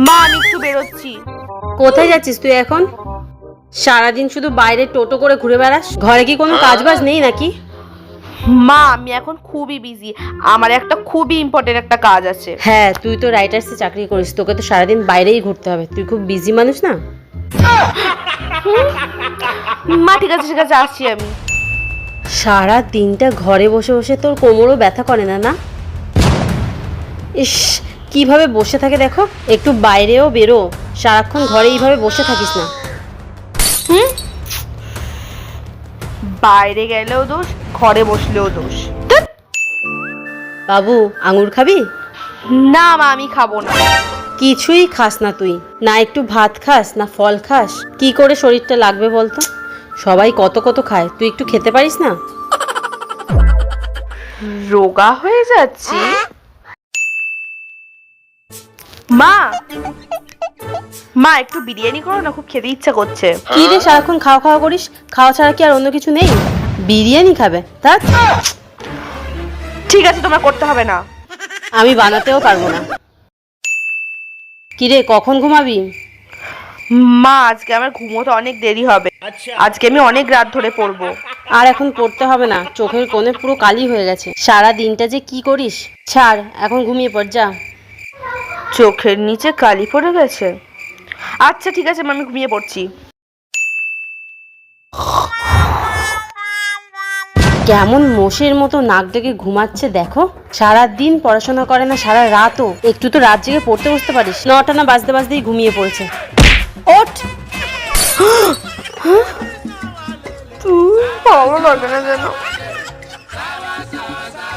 মা আমি একটু বেরোচ্ছি। কোথায় যাচ্ছিস তুই এখন? সারাদিন শুধু বাইরে টোটো করে ঘুরে বেড়াস, ঘরে কি কোনো কাজ বাজ নেই নাকি? মা আমি এখন খুবই বিজি, আমার একটা খুবই ইম্পর্টেন্ট একটা কাজ আছে। হ্যাঁ, তুই তো রাইটার্সে চাকরি করিস, তোকে তো সারাদিন বাইরেই ঘুরতে হবে, তুই খুব বিজি মানুষ না? মা ঠিক আছে আসছি আমি। সারা দিনটা ঘরে বসে বসে তোর কোমরও ব্যথা করে না? না ইস, কিভাবে বসে থাকে দেখো, একটু বাইরেও বেরো, সারাক্ষণ ঘরে এইভাবে বসে থাকিস না। বাইরে গেলেও দোষ, ঘরে বসলেও দোষ। বাবু, আঙুর খাবি? না মা আমি খাবো না। কিছুই খাস না তুই, না একটু ভাত খাস না ফল খাস, কি করে শরীরটা লাগবে বলতো? সবাই কত কত খায়, তুই একটু খেতে পারিস না? রোগা হয়ে যাচ্ছি। মা মা একটু বিরিয়ানি করো না, খুব খেতে ইচ্ছা করছে। কি রে সারাক্ষণ খাওয়া খাওয়া করিস, খাওয়া ছাড়া কি আর অন্য কিছু নেই? বিরিয়ানি খাবে তা? ঠিক আছে তোমার করতে হবে না। আমি বানাতেও পারবো না। কি রে, কখন ঘুমাবি? মা আজকে আমার ঘুমোতে অনেক দেরি হবে, আজকে আমি অনেক রাত ধরে পড়বো। আর এখন পড়তে হবে না, চোখের কোণে পুরো কালি হয়ে গেছে, সারা দিনটা যে কি করিস। ছাড়, এখন ঘুমিয়ে পড় যা। চোখের নিচে কালি পড়ে গেছে? আচ্ছা ঠিক আছে মা, আমি ঘুমিয়ে পড়ছি। কেমন মোষের মতো নাক ডেকে ঘুমাচ্ছে দেখো, সারা দিন পড়াশোনা করে না, সারা রাতও একটু তো রাত জেগে পড়তে বসতে পারিস? 9টা না বাজতে বাজতেই ঘুমিয়ে পড়েছে। ওঠ। ভালো লাগে না যেন।